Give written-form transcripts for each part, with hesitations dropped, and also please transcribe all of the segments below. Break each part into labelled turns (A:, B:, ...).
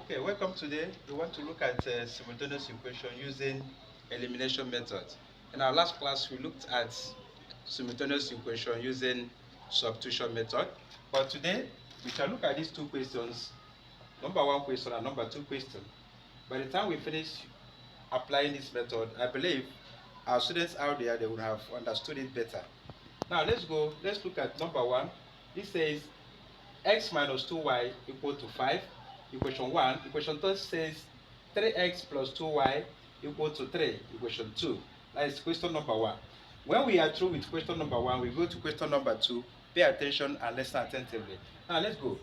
A: Okay, welcome. Today we want to look at simultaneous equation using elimination method. In our last class we looked at simultaneous equation using substitution method, but today we shall look at these two questions, number one question and number two question. By the time we finish applying this method, I believe our students out there, they would have understood it better. Now let's look at number one. This says x minus 2y equal to 5, equation 1. Equation 2 says 3x plus 2y equal to 3, equation 2. That is question number 1. When we are through with question number 1, we go to question number 2. Pay attention and listen attentively. Now let's go.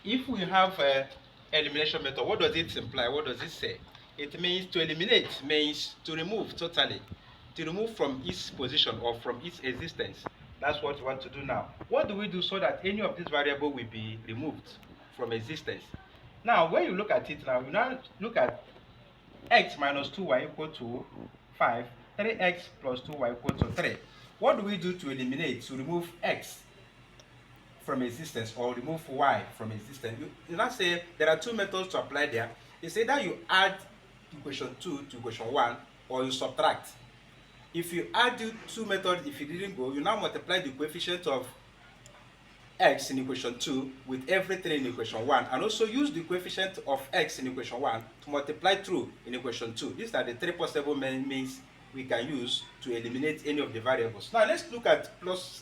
A: If we have a elimination method, what does it imply? What does it say? It means to eliminate, means to remove totally, to remove from its position or from its existence. That's what we want to do now. What do we do so that any of these variables will be removed from existence? Now, when you look at it now, you now look at x minus 2y equal to 5, 3x plus 2y equal to 3. What do we do to eliminate, to remove x from existence or remove y from existence? You now say there are two methods to apply there. It's either you add equation 2 to equation 1 or you subtract. If you add the two methods, if it didn't go, you now multiply the coefficient of x in equation 2 with everything in equation 1, and also use the coefficient of x in equation 1 to multiply through in equation 2. These are the three possible means we can use to eliminate any of the variables. Now let's look at plus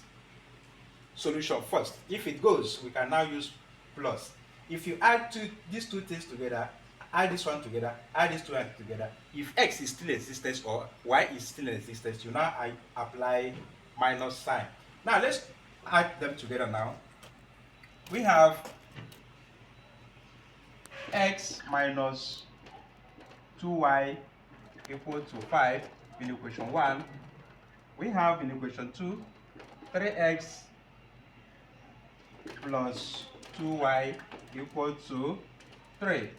A: solution first. If it goes, we can now use plus. If you add these two things together, add this one together, add these two together. If x is still in existence or y is still in existence, you now apply minus sign. Now let's add them together now. We have x minus 2y equal to 5 in equation 1. We have in equation 2, 3x plus 2y equal to 3.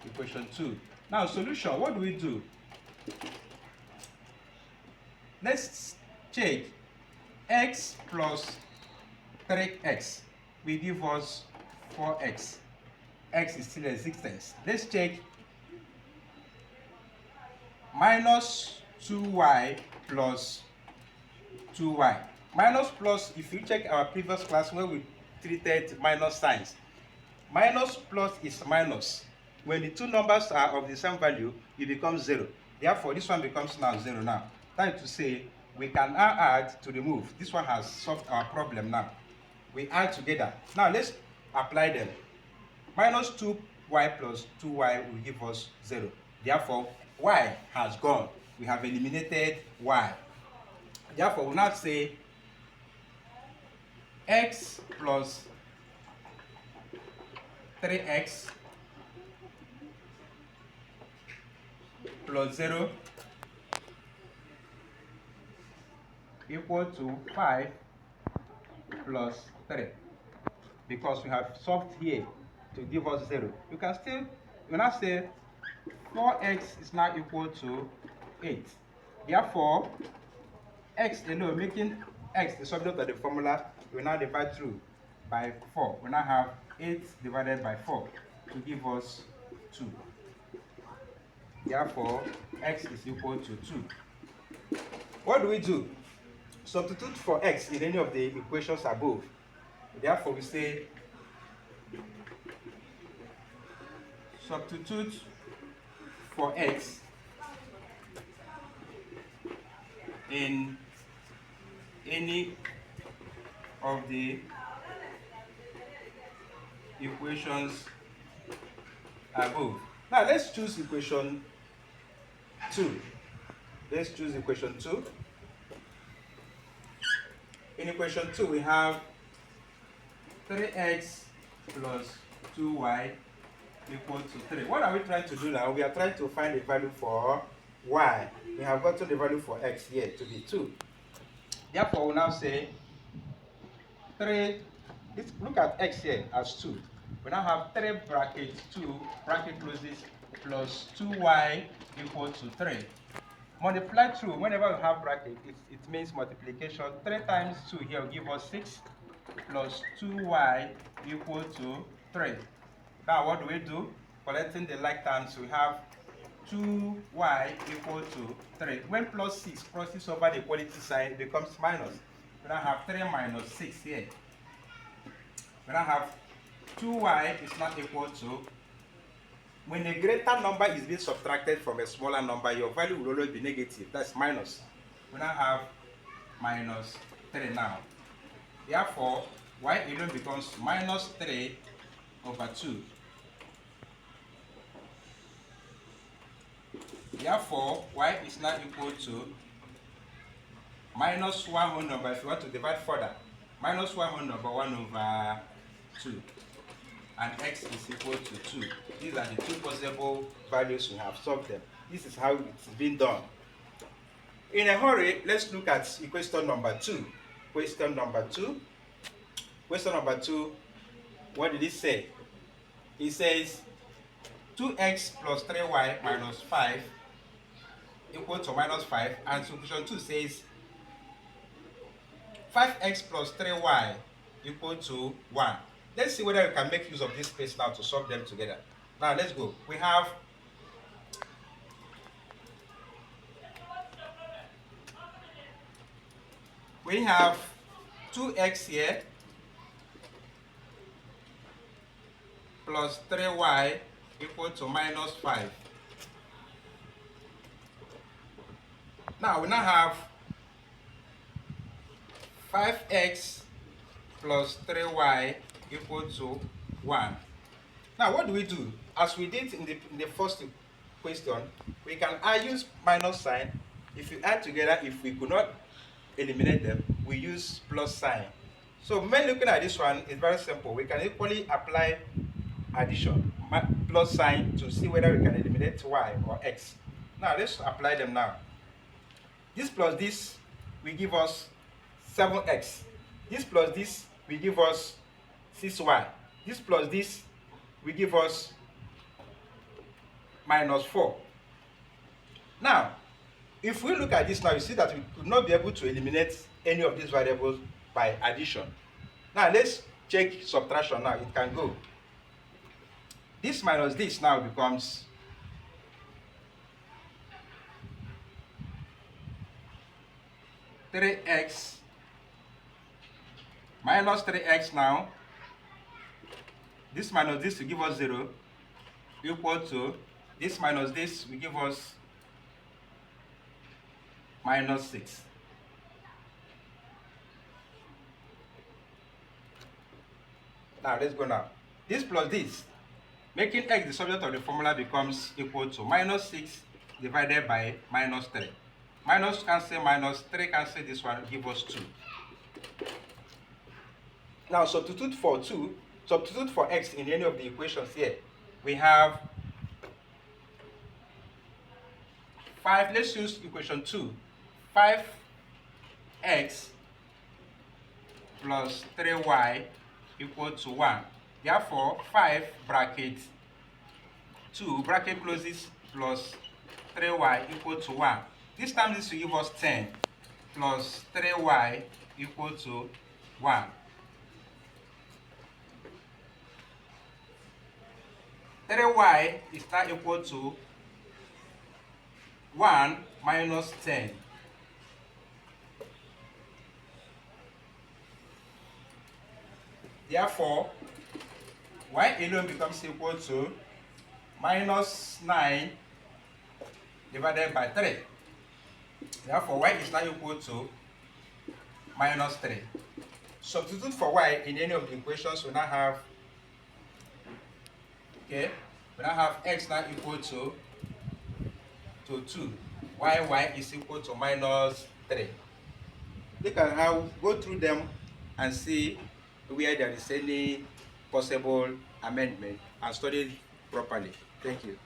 A: Equation 2. Now solution, what do we do? Let's check. X plus 3x will give us 4x. X is still in existence. Let's check minus 2y plus 2y. Minus plus, if you check our previous class where we treated minus signs, minus plus is minus. When the two numbers are of the same value, it becomes 0. Therefore, this one becomes now 0 now. That is to say, we can now add to remove. This one has solved our problem now. We add together. Now, let's apply them. Minus 2y plus 2y will give us 0. Therefore, y has gone. We have eliminated y. Therefore, we'll now say x plus 3x plus 0 equal to 5 plus 3, because we have solved here to give us 0. You can still, you now say 4x is now equal to 8. Therefore, x alone, making x the subject of the formula, we now divide through by 4. We now have 8 divided by 4 to give us 2. Therefore, x is equal to 2. What do we do? Substitute for x in any of the equations above. Therefore, we say substitute for x in any of the equations above. Now let's choose equation 2. Let's choose equation 2. In equation 2, we have 3x plus 2y equal to 3. What are we trying to do now? We are trying to find the value for y. We have gotten the value for x here to be 2. Therefore, we now say 3. Look at x here as 2. We now have 3 brackets 2 bracket closes plus 2y equal to 3. Multiply through, whenever we have bracket, it means multiplication. 3 times 2 here will give us 6 plus 2y equal to 3. Now what do? collecting the like terms, we have 2y equal to 3. When plus 6 crosses over the equality sign, it becomes minus. We now have 3 minus 6 here. We now have 2y is not equal to, when a greater number is being subtracted from a smaller number, your value will always be negative. That's minus. We now have minus 3 now. Therefore, y alone becomes minus 3 over 2. Therefore, y is now equal to minus 1 whole number. If you want to divide further, minus 1 whole number 1 over 2. And x is equal to 2. These are the two possible values we have. Solved them. This is how it's been done. In a hurry, let's look at equation number 2. Question number 2. Question number 2, what did it say? It says 2x plus 3y minus 5 equal to minus 5. And question 2 says 5x plus 3y equal to 1. Let's see whether we can make use of this space now to solve them together. Now let's go. We have we have 2x here plus 3y equal to minus 5. Now we now have 5x plus 3y equal to 1. Now what do we do? As we did in the first question, we can use minus sign. If you add together, if we could not eliminate them, we use plus sign. So when looking at this one, it's very simple. We can equally apply addition, plus sign, to see whether we can eliminate y or x. Now let's apply them now. This plus this will give us 7x. This plus this will give us 6y. This plus this will give us minus 4. Now, if we look at this now, you see that we could not be able to eliminate any of these variables by addition. Now, let's check subtraction now. It can go. This minus this now becomes 3x minus 3x now. This minus this will give us 0 equal to this minus this will give us minus 6. Now let's go now. This plus this, making x the subject of the formula, becomes equal to minus 6 divided by minus 3. Minus cancel minus, 3 cancel this one, give us 2. Now substitute for 2, substitute for x in any of the equations here. We have 5, let's use equation 2. 5x plus 3y equal to 1. Therefore, 5 bracket 2 bracket closes plus 3y equal to 1. This time this will give us 10 plus 3y equal to 1. y is now equal to 1 minus 10. Therefore, y alone becomes equal to minus 9 divided by 3. Therefore, y is now equal to minus 3. Substitute for y in any of the equations, we now have, we now have x now equal to 2. Y is equal to minus 3. Look at how, go through them and see where there is any possible amendment and study it properly. Thank you.